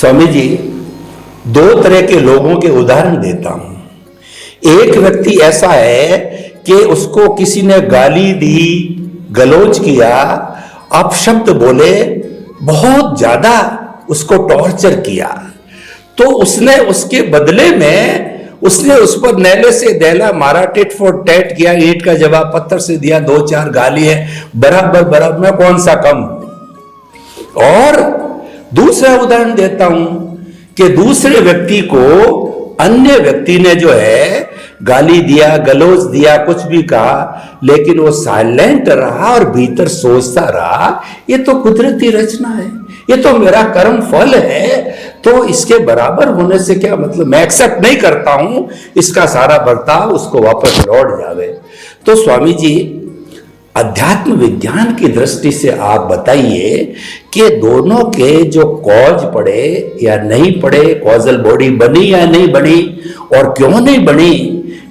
स्वामी जी, दो तरह के लोगों के उदाहरण देता हूं। एक व्यक्ति ऐसा है कि उसको किसी ने गाली दी, गलौज किया, अपशब्द बोले, बहुत ज्यादा उसको टॉर्चर किया, तो उसने उसके बदले में उसने उस पर नैले से दैला मारा, टिट फॉर टैट किया, ईंट का जवाब पत्थर से दिया, दो चार गाली है, बराबर बराबर में कौन सा कम। और दूसरा उदाहरण देता हूं कि दूसरे व्यक्ति को अन्य व्यक्ति ने जो है गाली दिया, गलौज दिया, कुछ भी कहा, लेकिन वो साइलेंट रहा और भीतर सोचता रहा, ये तो कुदरती रचना है, ये तो मेरा कर्म फल है, तो इसके बराबर होने से क्या मतलब, मैं एक्सेप्ट नहीं करता हूं इसका सारा बर्ताव, उसको वापस लौट जावे। तो स्वामी जी, अध्यात्म विज्ञान की दृष्टि से आप बताइए कि दोनों के जो कॉज पड़े या नहीं पड़े, कॉजल बॉडी बनी या नहीं बनी, और क्यों नहीं बनी,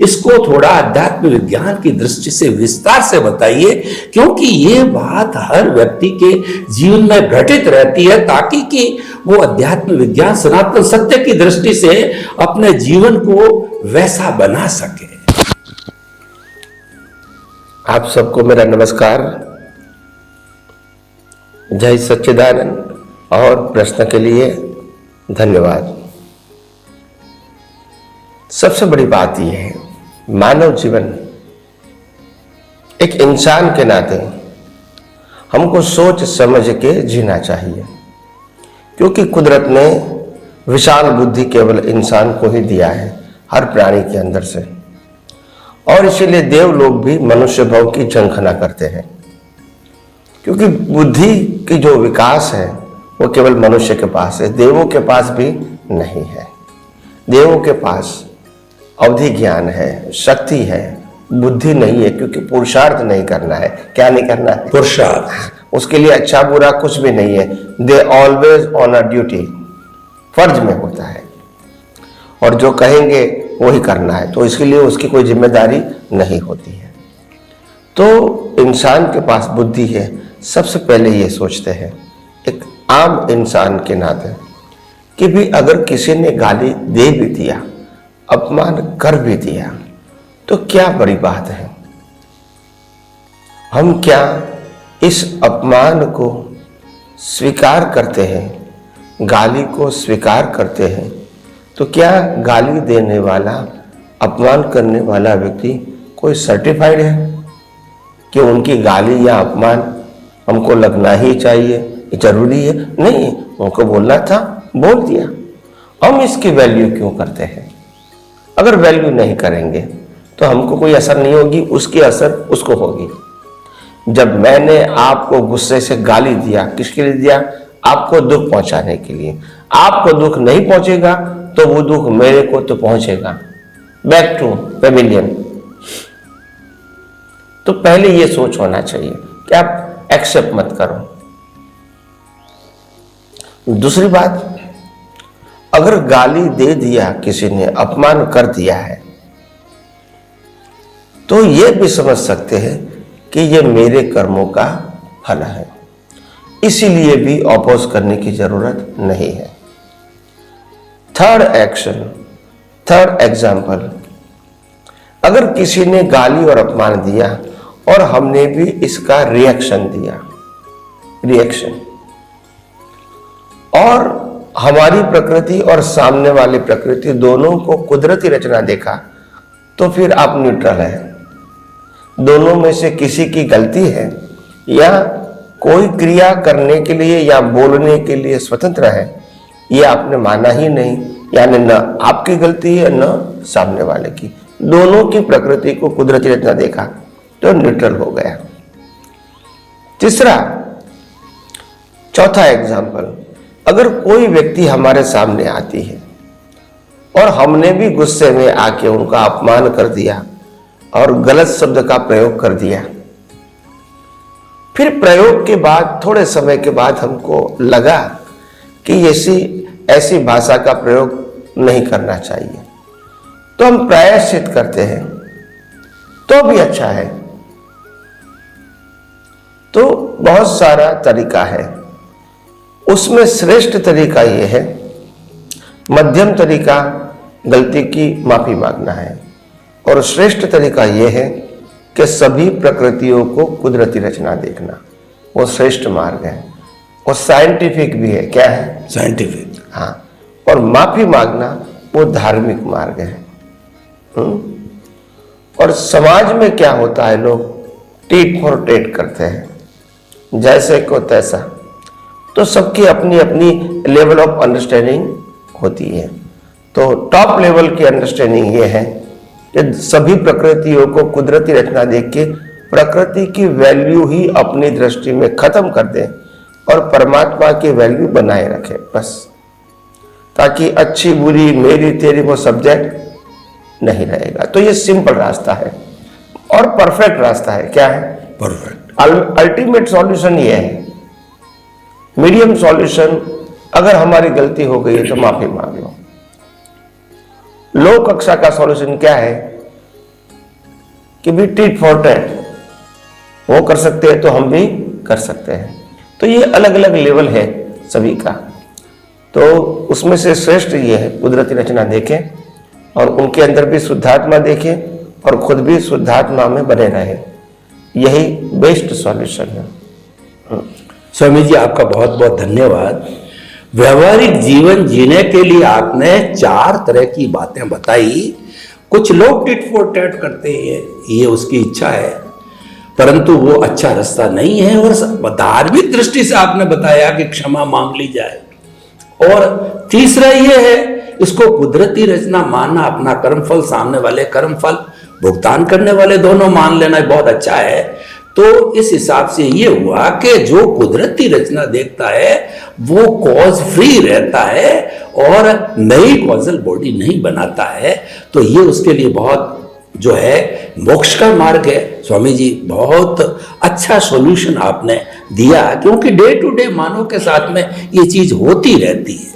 इसको थोड़ा अध्यात्म विज्ञान की दृष्टि से विस्तार से बताइए, क्योंकि ये बात हर व्यक्ति के जीवन में घटित रहती है, ताकि कि वो अध्यात्म विज्ञान सनातन सत्य की दृष्टि से अपने जीवन को वैसा बना सके। आप सबको मेरा नमस्कार, जय सच्चिदानंद, और प्रश्न के लिए धन्यवाद। सबसे बड़ी बात यह है, मानव जीवन एक इंसान के नाते हमको सोच समझ के जीना चाहिए, क्योंकि कुदरत ने विशाल बुद्धि केवल इंसान को ही दिया है, हर प्राणी के अंदर से, और इसीलिए देव लोग भी मनुष्य भाव की झंखना करते हैं, क्योंकि बुद्धि की जो विकास है वो केवल मनुष्य के पास है, देवों के पास भी नहीं है। देवों के पास अवधि ज्ञान है, शक्ति है, बुद्धि नहीं है, क्योंकि पुरुषार्थ नहीं करना है। क्या नहीं करना है? पुरुषार्थ। उसके लिए अच्छा बुरा कुछ भी नहीं है। They always on a duty, फर्ज में होता है, और जो कहेंगे वही करना है, तो इसके लिए उसकी कोई जिम्मेदारी नहीं होती है। तो इंसान के पास बुद्धि है, सबसे पहले ये सोचते हैं एक आम इंसान के नाते कि भी अगर किसी ने गाली दे भी दिया, अपमान कर भी दिया, तो क्या बड़ी बात है। हम क्या इस अपमान को स्वीकार करते हैं, गाली को स्वीकार करते हैं, तो क्या गाली देने वाला, अपमान करने वाला व्यक्ति कोई सर्टिफाइड है कि उनकी गाली या अपमान हमको लगना ही चाहिए, ये जरूरी है? नहीं, उनको बोलना था, बोल दिया। हम इसकी वैल्यू क्यों करते हैं? अगर वैल्यू नहीं करेंगे तो हमको कोई असर नहीं होगी, उसकी असर उसको होगी। जब मैंने आपको गुस्से से गाली दिया, किसके लिए दिया? आपको दुख पहुंचाने के लिए। आपको दुख नहीं पहुंचेगा तो वो दुख मेरे को तो पहुंचेगा। Back to pavilion. तो पहले ये सोच होना चाहिए कि आप एक्सेप्ट मत करो। दूसरी बात, अगर गाली दे दिया किसी ने, अपमान कर दिया है, तो ये भी समझ सकते हैं कि ये मेरे कर्मों का फल है, इसीलिए भी अपोज करने की जरूरत नहीं है। थर्ड एक्शन, थर्ड एग्जाम्पल, अगर किसी ने गाली और अपमान दिया और हमने भी इसका रिएक्शन दिया, रिएक्शन, और हमारी प्रकृति और सामने वाली प्रकृति दोनों को कुदरती रचना देखा, तो फिर आप न्यूट्रल है। दोनों में से किसी की गलती है, या कोई क्रिया करने के लिए या बोलने के लिए स्वतंत्र है, ये आपने माना ही नहीं, यानी न आपकी गलती है न सामने वाले की। दोनों की प्रकृति को कुदरती रचना देखा तो न्यूट्रल हो गया। तीसरा, चौथा एग्जाम्पल, अगर कोई व्यक्ति हमारे सामने आती है और हमने भी गुस्से में आके उनका अपमान कर दिया और गलत शब्द का प्रयोग कर दिया, फिर प्रयोग के बाद थोड़े समय के बाद हमको लगा कि ऐसी भाषा का प्रयोग नहीं करना चाहिए, तो हम प्रायश्चित करते हैं, तो भी अच्छा है। तो बहुत सारा तरीका है, उसमें श्रेष्ठ तरीका यह है मध्यम तरीका गलती की माफी मांगना है, और श्रेष्ठ तरीका यह है कि सभी प्रकृतियों को कुदरती रचना देखना। वो श्रेष्ठ मार्ग है, वो साइंटिफिक भी है। क्या है? साइंटिफिक। हाँ। और माफी मांगना वो धार्मिक मार्ग है। और समाज में क्या होता है, लोग टीट फॉर टेट करते हैं, जैसे को तैसा। तो सबकी अपनी अपनी लेवल ऑफ अंडरस्टैंडिंग होती है। तो टॉप लेवल की अंडरस्टैंडिंग ये है कि सभी प्रकृतियों को कुदरती रचना देख के प्रकृति की वैल्यू ही अपनी दृष्टि में खत्म कर दें और परमात्मा की वैल्यू बनाए रखें, बस। ताकि अच्छी बुरी मेरी तेरी वो सब्जेक्ट नहीं रहेगा। तो ये सिंपल रास्ता है और परफेक्ट रास्ता है। क्या है? परफेक्ट। अल्टीमेट सॉल्यूशन ये है। मीडियम सॉल्यूशन, अगर हमारी गलती हो गई है तो माफी मांग लो। लो कक्षा का सॉल्यूशन क्या है कि भी टीट फॉर टैट, वो कर सकते हैं तो हम भी कर सकते हैं। तो ये अलग अलग लेवल है सभी का। तो उसमें से श्रेष्ठ ये है कुदरती रचना देखें और उनके अंदर भी शुद्धात्मा देखें और खुद भी शुद्धात्मा में बने रहे। यही बेस्ट सॉल्यूशन है। स्वामी जी, आपका बहुत बहुत धन्यवाद। व्यवहारिक जीवन जीने के लिए आपने 4 तरह की बातें बताई। कुछ लोग टिट फॉर टैट करते हैं, ये उसकी इच्छा है, परंतु वो अच्छा रास्ता नहीं है। और धार्मिक दृष्टि से आपने बताया कि क्षमा मांग ली जाए। और तीसरा ये है, इसको कुदरती रचना मानना, अपना कर्मफल सामने वाले कर्मफल भुगतान करने वाले दोनों मान लेना बहुत अच्छा है। तो इस हिसाब से ये हुआ कि जो कुदरती रचना देखता है वो कॉज फ्री रहता है और नई कॉजल बॉडी नहीं बनाता है। तो ये उसके लिए बहुत जो है मोक्ष का मार्ग है। स्वामी जी, बहुत अच्छा सॉल्यूशन आपने दिया, क्योंकि डे टू डे मानव के साथ में ये चीज होती रहती है।